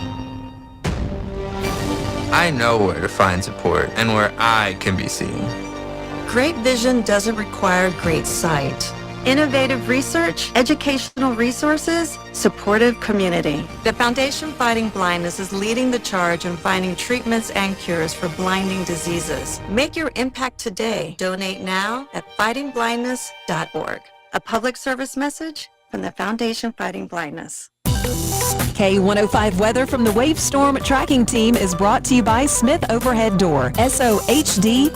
I know where to find support and where I can be seen. Great vision doesn't require great sight. Innovative research, educational resources, supportive community. The Foundation Fighting Blindness is leading the charge in finding treatments and cures for blinding diseases. Make your impact today. Donate now at fightingblindness.org. A public service message from the Foundation Fighting Blindness. K105 weather from the Wave Storm Tracking Team is brought to you by Smith Overhead Door, SOHD.info.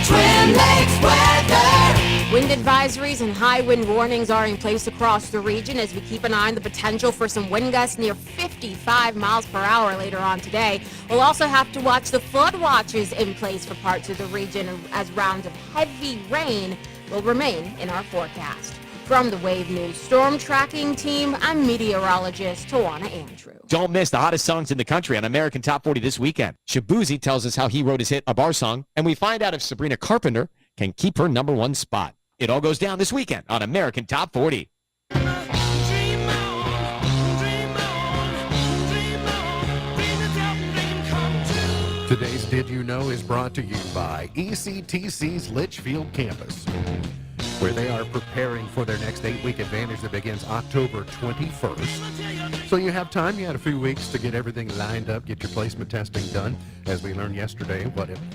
Twin Lakes weather. Wind advisories and high wind warnings are in place across the region as we keep an eye on the potential for some wind gusts near 55 miles per hour later on today. We'll also have to watch the flood watches in place for parts of the region as rounds of heavy rain will remain in our forecast. From the Wave News Storm Tracking Team, I'm meteorologist Tawana Andrew. Don't miss the hottest songs in the country on American Top 40 this weekend. Shabuzi tells us how he wrote his hit A Bar Song, and we find out if Sabrina Carpenter can keep her #1 spot. It all goes down this weekend on American Top 40. Today's Did You Know is brought to you by ECTC's Litchfield campus, where they are preparing for their next 8-week advantage that begins October 21st. So you have time. You had a few weeks to get everything lined up, get your placement testing done. As we learned yesterday,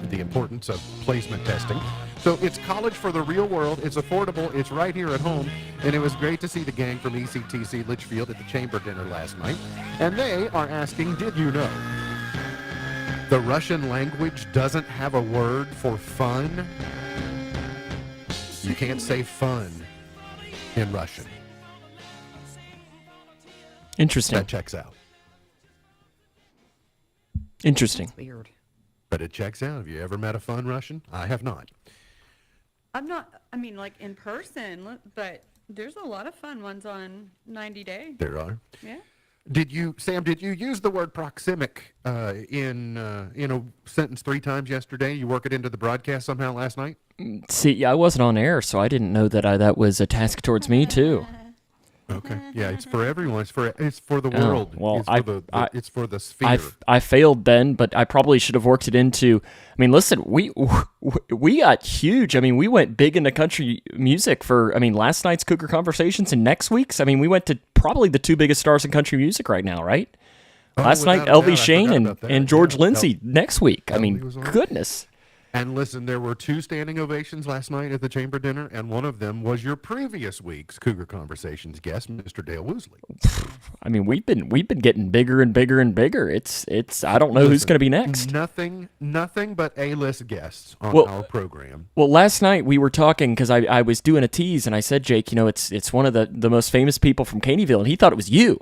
the importance of placement testing. So it's college for the real world. It's affordable. It's right here at home. And it was great to see the gang from ECTC Litchfield at the chamber dinner last night. And they are asking, did you know the Russian language doesn't have a word for fun? You can't say fun in Russian. Interesting. That checks out. Interesting. Weird. But it checks out. Have you ever met a fun Russian? I have not. I'm not, I mean, like in person, but there's a lot of fun ones on 90 Day. There are. Yeah. Sam, did you use the word proxemic in a sentence 3 times yesterday? You work it into the broadcast somehow last night? See, I wasn't on air, so I didn't know that that was a task towards me too. Okay. Yeah, it's for everyone. It's for the world. Well, it's for the sphere. I failed then, but I probably should have worked it into. I mean, listen, we got huge. I mean, we went big into country music for. I mean, last night's Cougar Conversations and next week's. I mean, we went to probably the 2 biggest stars in country music right now, right? Last night, LV Shane and George Lindsay. Next week, I mean, goodness. And listen, there were 2 standing ovations last night at the Chamber Dinner, and one of them was your previous week's Cougar Conversations guest, Mr. Dale Woosley. I mean, we've been getting bigger and bigger and bigger. It's. I don't know who's going to be next. Nothing but A-list guests on our program. Well, last night we were talking because I was doing a tease, and I said, Jake, it's one of the most famous people from Caneyville, and he thought it was you.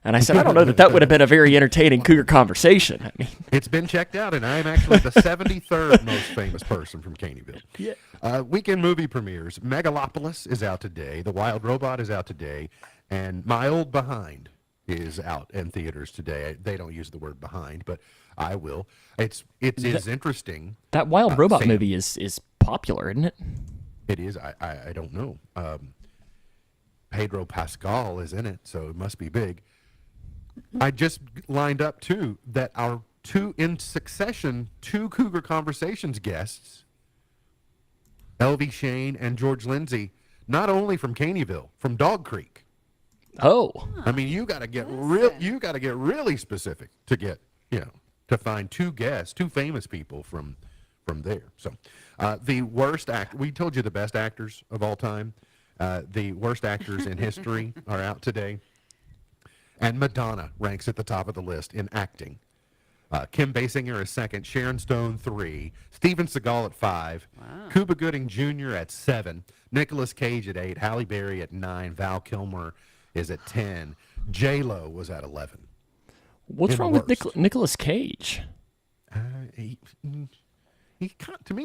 And I said, I don't know that would have been a very entertaining Cougar conversation. I mean, it's been checked out, and I'm actually the 73rd most famous person from Caneyville. Yeah. Weekend movie premieres. Megalopolis is out today. The Wild Robot is out today. And My Old Behind is out in theaters today. They don't use the word behind, but I will. It is interesting. That Wild Robot movie is popular, isn't it? It is. I don't know. Pedro Pascal is in it, so it must be big. I just lined up, too, that our 2 Cougar Conversations guests, LV Shane and George Lindsay, not only from Caneyville, from Dog Creek. Oh. I mean, you got to get really specific to get, to find 2 guests, 2 famous people from there. So, the worst we told you the best actors of all time. The worst actors in history are out today. And Madonna ranks at the top of the list in acting. Kim Basinger is 2nd, Sharon Stone 3, Steven Seagal at 5, Cuba Gooding Jr. at 7, Nicolas Cage at 8, Halle Berry at 9, Val Kilmer is at 10, J-Lo was at 11. What's wrong with Nicolas Cage? To me,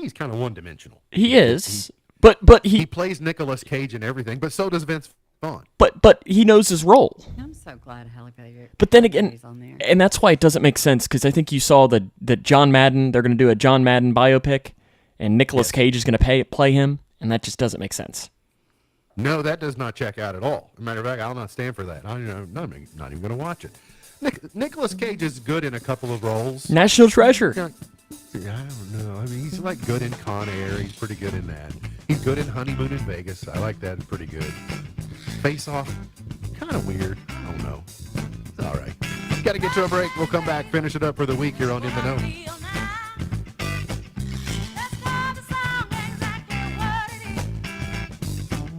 he's kind of one-dimensional. He is, but he plays Nicolas Cage in everything, but so does Vince Vaughn. But he knows his role. I'm so glad Halle Berry. But then again, and that's why it doesn't make sense, because I think you saw that John Madden, they're going to do a John Madden biopic, and Nicolas Cage is going to play him, and that just doesn't make sense. No, that does not check out at all. As a matter of fact, I'll not stand for that. I'm not even going to watch it. Nicolas Cage is good in a couple of roles. National Treasure. Yeah, I don't know. I mean, he's like good in Con Air. He's pretty good in that. He's good in Honeymoon in Vegas. I like that. It's pretty good. Face Off, kind of weird. I don't know. It's all right. Got to get to a break. We'll come back, finish it up for the week here on In the Know.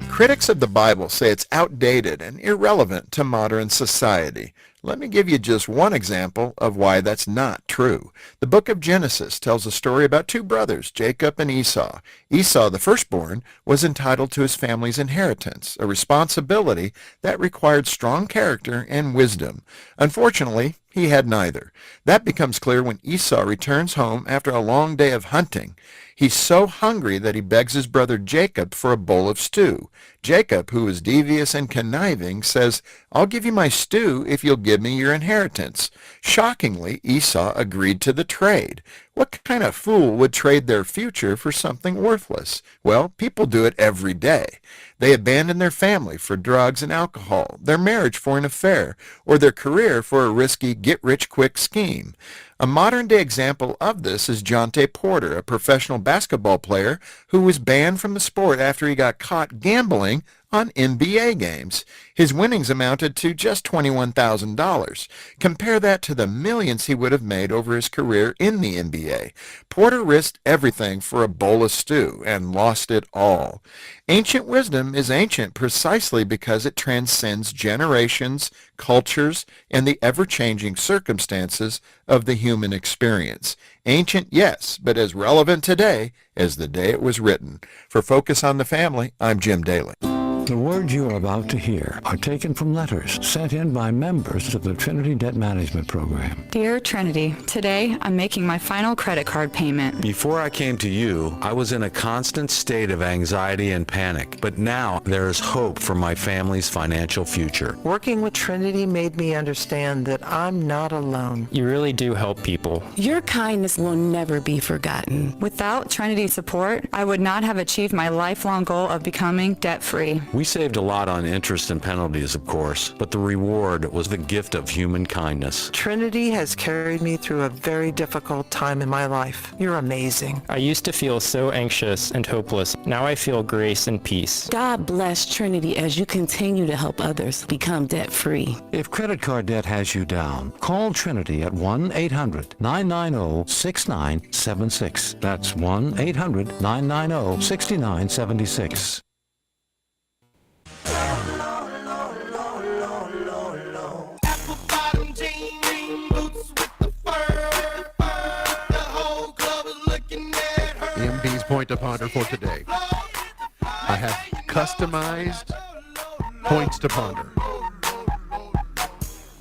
Critics of the Bible say it's outdated and irrelevant to modern society. Let me give you just one example of why that's not true. The book of Genesis tells a story about 2 brothers, Jacob and Esau. Esau, the firstborn, was entitled to his family's inheritance, a responsibility that required strong character and wisdom. Unfortunately, he had neither. That becomes clear when Esau returns home after a long day of hunting. He's so hungry that he begs his brother Jacob for a bowl of stew. Jacob, who is devious and conniving, says, "I'll give you my stew if you'll give me your inheritance." Shockingly, Esau agreed to the trade. What kind of fool would trade their future for something worthless? Well, people do it every day. They abandon their family for drugs and alcohol, their marriage for an affair, or their career for a risky get-rich-quick scheme. A modern-day example of this is Jonte Porter, a professional basketball player who was banned from the sport after he got caught gambling on NBA games. His winnings amounted to just $21,000. Compare that to the millions he would have made over his career in the NBA. Porter risked everything for a bowl of stew and lost it all. Ancient wisdom is ancient precisely because it transcends generations, cultures, and the ever-changing circumstances of the human experience. Ancient, yes, but as relevant today as the day it was written. For Focus on the Family, I'm Jim Daly. The words you are about to hear are taken from letters sent in by members of the Trinity Debt Management Program. Dear Trinity, today I'm making my final credit card payment. Before I came to you, I was in a constant state of anxiety and panic, but now there is hope for my family's financial future. Working with Trinity made me understand that I'm not alone. You really do help people. Your kindness will never be forgotten. Without Trinity's support, I would not have achieved my lifelong goal of becoming debt-free. We saved a lot on interest and penalties, of course, but the reward was the gift of human kindness. Trinity has carried me through a very difficult time in my life. You're amazing. I used to feel so anxious and hopeless. Now I feel grace and peace. God bless Trinity as you continue to help others become debt-free. If credit card debt has you down, call Trinity at 1-800-990-6976. That's 1-800-990-6976. MB's point to ponder for today. I have customized points to ponder.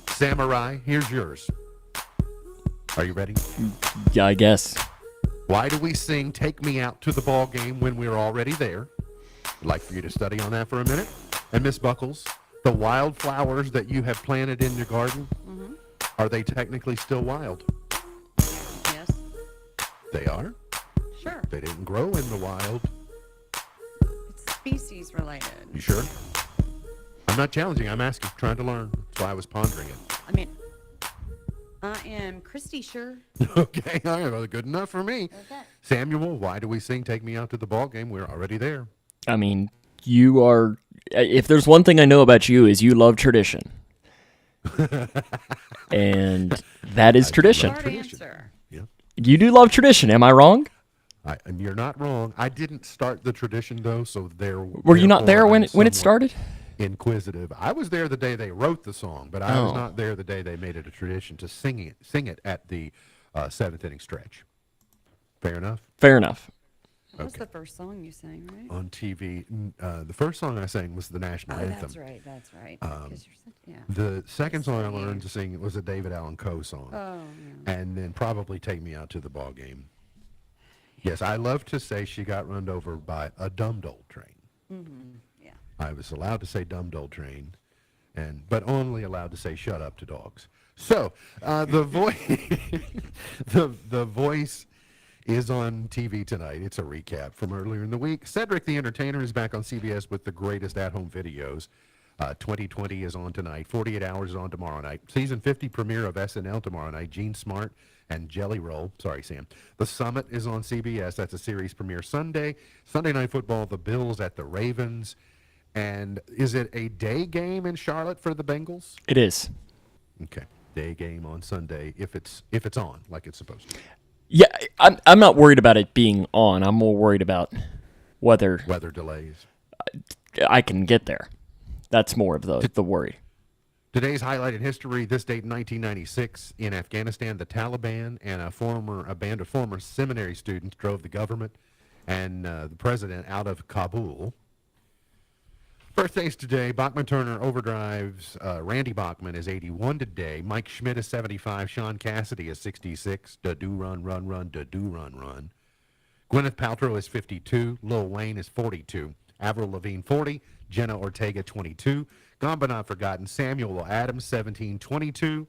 Samurai, here's yours. Are you ready? Yeah, I guess. Why do we sing Take Me Out to the Ball Game when we're already there? I'd like for you to study on that for a minute. And Miss Buckles, the wildflowers that you have planted in your garden, are they technically still wild? Yes. They are? Sure. They didn't grow in the wild. It's species related. You sure? I'm not challenging. I'm asking, trying to learn. That's why I was pondering it. I mean, I am Christy sure. Okay, all right, well, good enough for me. Okay. Samuel, why do we sing Take Me Out to the Ball Game? We're already there. I mean, you are. If there's one thing I know about you, is you love tradition. And that is tradition. Hard answer. Yeah. You do love tradition. Am I wrong? And you're not wrong. I didn't start the tradition, though, so there. Were you not there when it started? Inquisitive. I was there the day they wrote the song, but I was not there the day they made it a tradition to sing it at the seventh inning stretch. Fair enough? Fair enough. That was the first song you sang, right? On TV, the first song I sang was the national anthem. That's right. That's right. Yeah. The second song I learned to sing was a David Allan Coe song. Oh, And then probably Take Me Out to the Ball Game. Yes, I love to say she got run over by a dumb-doll train. Yeah. I was allowed to say dumb-doll train, but only allowed to say shut up to dogs. So, the voice, the voice is on TV tonight. It's a recap from earlier in the week. Cedric the Entertainer is back on CBS with the greatest at-home videos. 2020 is on tonight. 48 Hours is on tomorrow night. Season 50 premiere of SNL tomorrow night. Gene Smart and Jelly Roll. Sorry, Sam. The Summit is on CBS. That's a series premiere Sunday. Sunday Night Football, the Bills at the Ravens. And is it a day game in Charlotte for the Bengals? It is. Okay. Day game on Sunday if it's on like it's supposed to. Yeah, I'm not worried about it being on. I'm more worried about weather delays. I can get there. That's more of the worry. Today's highlight in history, this date in 1996, in Afghanistan, the Taliban and a band of former seminary students drove the government and the president out of Kabul. Birthdays today, Bachman Turner overdrives. Randy Bachman is 81 today. Mike Schmidt is 75. Sean Cassidy is 66. Da-do run, run, run, da-do run, run. Gwyneth Paltrow is 52. Lil Wayne is 42. Avril Lavigne 40. Jenna Ortega 22. Gone but not forgotten, Samuel Adams 1722.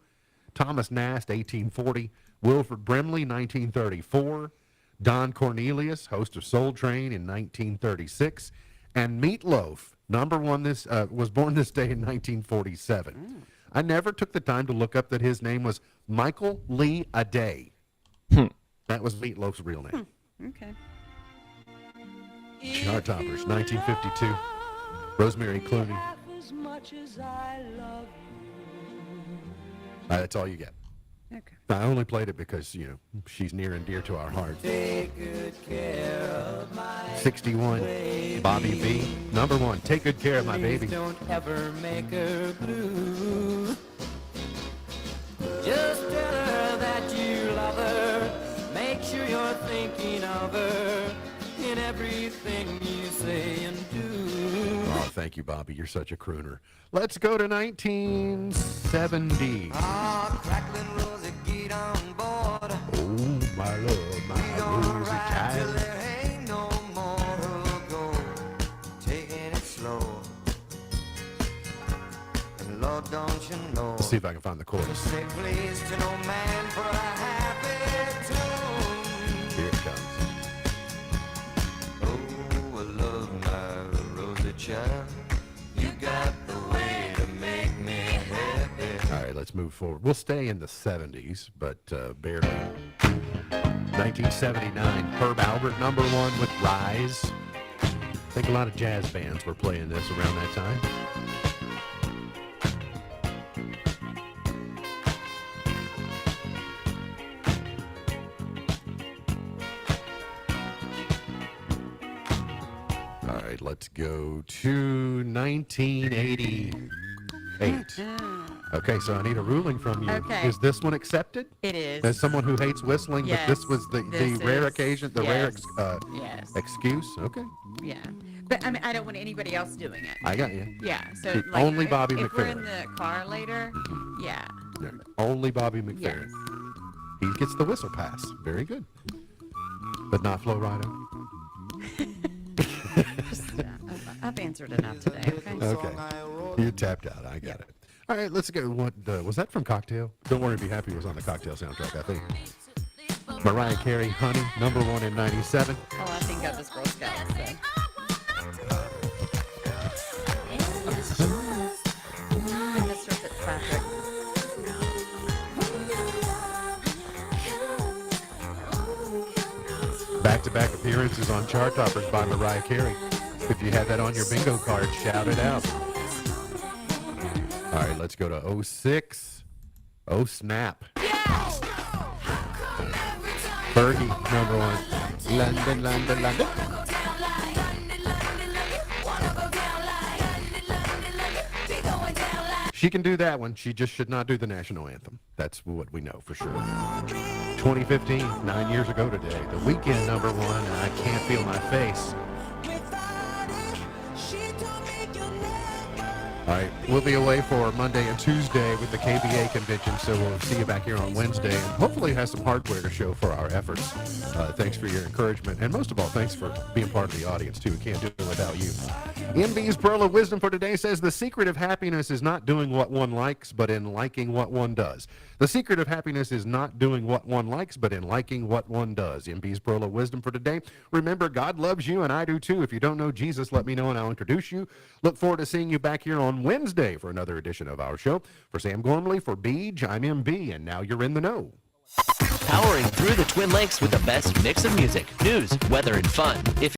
Thomas Nast 1840. Wilford Brimley 1934. Don Cornelius, host of Soul Train in 1936. And Meatloaf, was born this day in 1947. I never took the time to look up that his name was Michael Lee Aday. That was Meatloaf's real name. Okay. Chart toppers, 1952. Rosemary Clooney. That's all you get. Okay. I only played it because, she's near and dear to our hearts. 61, Bobby V. Number 1, Take Good Care of My Baby. Don't ever make her blue. Just tell her that you love her. Make sure you're thinking of her in everything you say and do. Oh, thank thank you, Bobby. You're such a crooner. Let's go to 1970. Crackling Rosie, get on board. Oh, my love, my Rosie child. There ain't no more who'll go, taking it slow. And Lord, don't you know? Let's see if I can find the chorus. Say please to no man for a happy tune. Here it comes. Oh, I love my Rosie child. You got the way to make me happy. All right, let's move forward. We'll stay in the 70s, but barely. 1979, Herb Albert, #1 with Rise. I think a lot of jazz bands were playing this around that time. All right, let's go to 1988. Okay, so I need a ruling from you. Okay. Is this one accepted? It is. As someone who hates whistling, Yes, but this was the rare is- occasion, the rare yes. excuse? Okay. Yeah. But I mean, I don't want anybody else doing it. I got you. Yeah. So Dude, like, only if, Bobby if we're in McFerrin. the car later, yeah. Yeah, only Bobby McFerrin. He gets the whistle pass. Very good. But not Flo Rida. I've answered enough today. Okay. Okay. You tapped out. I got it. All right, let's go. What was that from Cocktail? Don't Worry, Be Happy was on the Cocktail soundtrack, I think. Mariah Carey, Honey, #1 in 97. Oh, I think I was Girl Scout. So. Mr. Fitzpatrick. Back-to-back appearances on Chart Toppers by Mariah Carey. If you had that on your bingo card, shout it out. All right, let's go to 06. Oh, snap. Fergie, #1. London, London, London. She can do that one. She just should not do the national anthem. That's what we know for sure. 2015, 9 years ago today. The Weeknd, #1, and I Can't Feel My Face. All right, we'll be away for Monday and Tuesday with the KBA convention, so we'll see you back here on Wednesday, and hopefully have some hardware to show for our efforts. Thanks for your encouragement, and most of all, thanks for being part of the audience, too. We can't do it without you. MB's Pearl of Wisdom for today says, the secret of happiness is not doing what one likes, but in liking what one does. The secret of happiness is not doing what one likes, but in liking what one does. MB's Pearl of Wisdom for today. Remember, God loves you, and I do too. If you don't know Jesus, let me know, and I'll introduce you. Look forward to seeing you back here on Wednesday for another edition of our show. For Sam Gormley, for Beej, I'm MB, and now you're in the know. Powering through the Twin Lakes with the best mix of music, news, weather, and fun. If